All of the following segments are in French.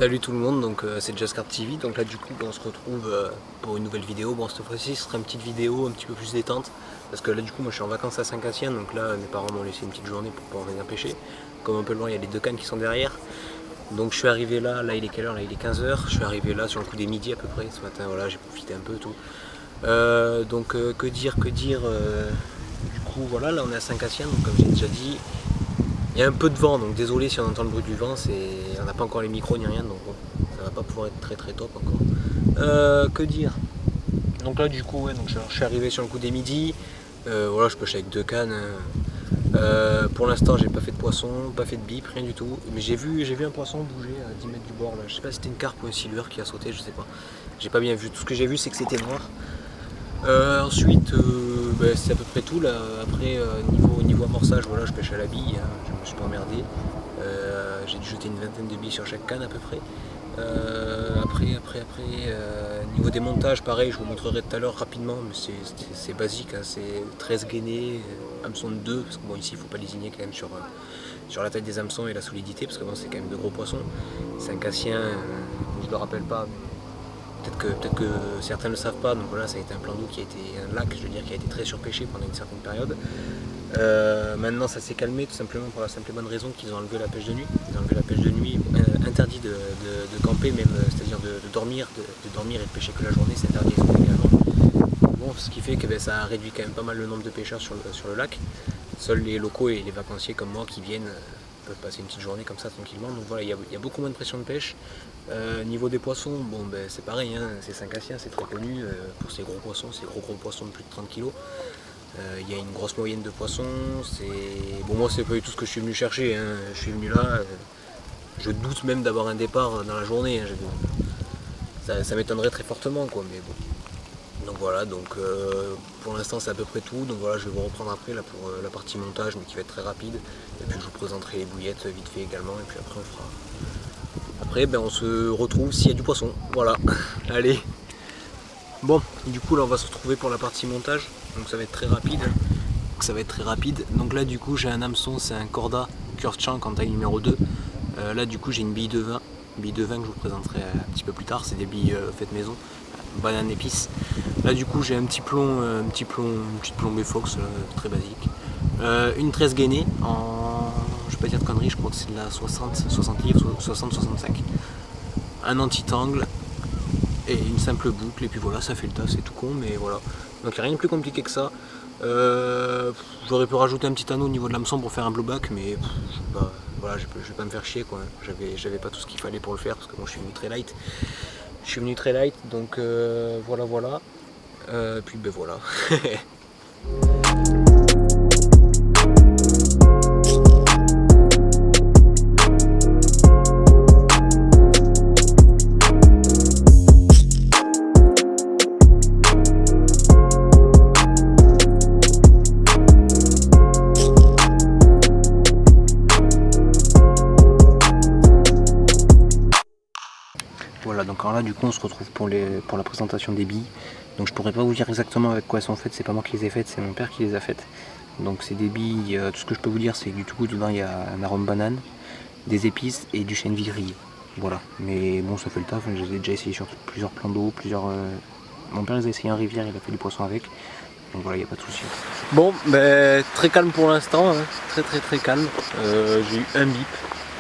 Salut tout le monde, donc c'est Jazzcard TV, donc là du coup on se retrouve pour une nouvelle vidéo. Bon, cette fois-ci ce sera une petite vidéo un petit peu plus détente, parce que là du coup moi je suis en vacances à Saint-Gatien, donc là mes parents m'ont laissé une petite journée pour pouvoir venir pêcher. Comme on peut le voir, il y a les deux cannes qui sont derrière. Donc je suis arrivé là il est quelle heure? Là il est 15h, je suis arrivé là sur le coup des midis à peu près ce matin, voilà, j'ai profité un peu tout. Que dire, du coup voilà, là on est à Saint-Gatien, donc comme j'ai déjà dit, il y a un peu de vent, donc désolé si on entend le bruit du vent, on n'a pas encore les micros ni rien, donc bon, ça va pas pouvoir être très top encore. Que dire? Donc là du coup ouais, donc je suis arrivé sur le coup des midis, voilà, je pêche avec deux cannes. Pour l'instant j'ai pas fait de poisson, pas fait de bip, rien du tout, mais j'ai vu un poisson bouger à 10 mètres du bord là. Je sais pas si c'était une carpe ou un silure qui a sauté, je sais pas. J'ai pas bien vu, tout ce que j'ai vu c'est que c'était noir. Ensuite, c'est à peu près tout là. Après, niveau amorçage, voilà, je pêche à la bille, hein, je me suis pas emmerdé. J'ai dû jeter une vingtaine de billes sur chaque canne à peu près. Niveau des montages, pareil, je vous montrerai tout à l'heure rapidement, mais c'est basique, hein, c'est 13 gainés, hameçon de 2, parce que bon, ici il faut pas lésigner quand même sur la taille des hameçons et la solidité, parce que bon, c'est quand même de gros poissons. C'est un cassien, je le rappelle pas, mais peut-être que certains ne le savent pas, donc voilà, ça a été un plan d'eau qui a été un lac, je veux dire, qui a été très surpêché pendant une certaine période. Maintenant ça s'est calmé tout simplement pour la simple et bonne raison qu'ils ont enlevé la pêche de nuit. Ils ont enlevé la pêche de nuit, interdit de camper même, c'est-à-dire de dormir et de pêcher que la journée, c'est interdit également. Bon, ce qui fait que ça a réduit quand même pas mal le nombre de pêcheurs sur le lac. Seuls les locaux et les vacanciers comme moi qui viennent peuvent passer une petite journée comme ça tranquillement. Donc voilà, il y a beaucoup moins de pression de pêche. Niveau des poissons, bon c'est pareil, hein, c'est Saint-Gatien, c'est très connu pour ces gros poissons, ces gros poissons de plus de 30 kg. Il y a une grosse moyenne de poissons. Bon, moi c'est pas du tout ce que je suis venu chercher, hein. Je suis venu là, je doute même d'avoir un départ dans la journée, hein. Ça m'étonnerait très fortement quoi, mais bon. Donc voilà, pour l'instant c'est à peu près tout. Donc voilà, je vais vous reprendre après là pour la partie montage, mais qui va être très rapide. Et puis je vous présenterai les bouillettes vite fait également, et puis après on fera. Après on se retrouve s'il y a du poisson. Voilà. Allez. Bon, du coup là on va se retrouver pour la partie montage. Donc ça va être très rapide. Donc là du coup j'ai un hameçon, c'est un Corda Curved Shank en taille numéro 2. Là du coup j'ai une bille de vin. Bille de vin que je vous présenterai un petit peu plus tard. C'est des billes faites maison. Banane épice. Là du coup j'ai un petit plomb, une petite plombée Fox, très basique. Une 13 gainée en, je vais pas dire de conneries, je crois que c'est de la 60 livres, 60-65. Un anti-tangle et une simple boucle, et puis voilà, ça fait le tas, c'est tout con, mais voilà. Donc il n'y a rien de plus compliqué que ça. J'aurais pu rajouter un petit anneau au niveau de l'hameçon pour faire un blowback, mais je vais pas me faire chier quoi. J'avais pas tout ce qu'il fallait pour le faire, parce que moi je suis venu très light. Donc voilà. Puis voilà. Voilà, donc alors là du coup on se retrouve pour la présentation des billes. Donc je pourrais pas vous dire exactement avec quoi elles sont faites, c'est pas moi qui les ai faites, c'est mon père qui les a faites. Donc c'est des billes, tout ce que je peux vous dire c'est que du tout dedans il y a un arôme banane, des épices et du chêne grillé. Voilà, mais bon ça fait le taf, je les ai déjà essayé sur plusieurs plans d'eau, mon père les a essayés en rivière, il a fait du poisson avec. Donc voilà, il n'y a pas de souci. Bon, très calme pour l'instant, hein. Très calme. J'ai eu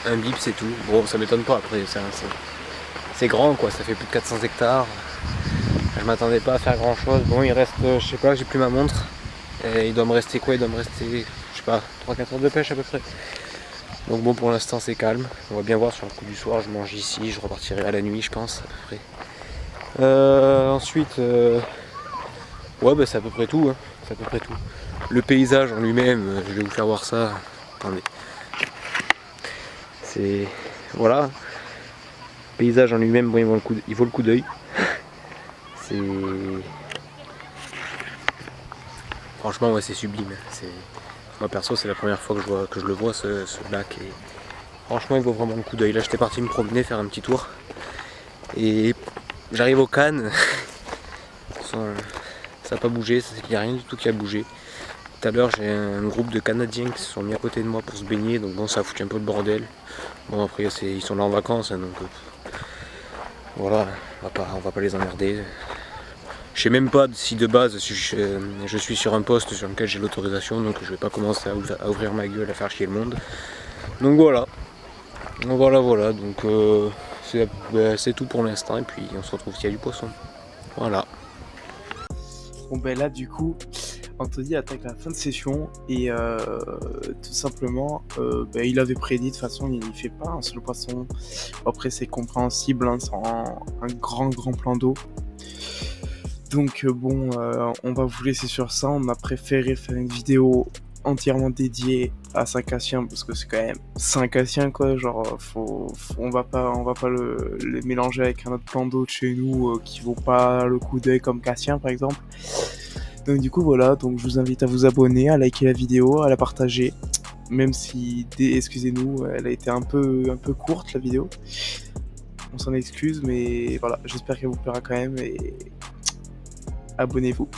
un bip c'est tout. Bon ça m'étonne pas après, c'est grand quoi, ça fait plus de 400 hectares. Je m'attendais pas à faire grand chose. Bon il reste, je sais pas, j'ai plus ma montre. Et il doit me rester quoi? Il doit me rester, je sais pas, 3-4 heures de pêche à peu près. Donc bon pour l'instant c'est calme. On va bien voir sur le coup du soir, je mange ici, je repartirai à la nuit je pense à peu près. Ensuite c'est à peu près tout, hein. C'est à peu près tout. Le paysage en lui-même, je vais vous faire voir ça. Attendez. C'est. Voilà. Paysage en lui-même, bon, il vaut le coup d'œil. C'est. Franchement, ouais, c'est sublime. Moi perso, c'est la première fois que je le vois ce lac. Et franchement, il vaut vraiment le coup d'œil. Là, j'étais parti me promener, faire un petit tour. Et j'arrive aux cannes. Ça n'a pas bougé, il n'y a rien du tout qui a bougé. Tout à l'heure j'ai un groupe de Canadiens qui se sont mis à côté de moi pour se baigner, donc bon ça a foutu un peu le bordel. Bon après ils sont là en vacances, hein, donc Voilà, on va pas les emmerder. Je sais même pas si de base je suis sur un poste sur lequel j'ai l'autorisation, donc je vais pas commencer à ouvrir ma gueule, à faire chier le monde. Donc voilà, donc c'est tout pour l'instant, et puis on se retrouve s'il y a du poisson. Voilà. Bon ben là du coup, Anthony attaque la fin de session et tout simplement, il avait prédit de toute façon il fait pas un seul poisson. Après c'est compréhensible, hein, c'est un grand plan d'eau. Donc on va vous laisser sur ça. On a préféré faire une vidéo entièrement dédiée à Saint-Cassien parce que c'est quand même Saint-Cassien quoi. Genre on va pas les mélanger avec un autre plan d'eau de chez nous qui vaut pas le coup d'œil comme Cassien par exemple. Donc du coup voilà, donc je vous invite à vous abonner, à liker la vidéo, à la partager. Même si, excusez-nous, elle a été un peu courte la vidéo. On s'en excuse, mais voilà, j'espère qu'elle vous plaira quand même et abonnez-vous.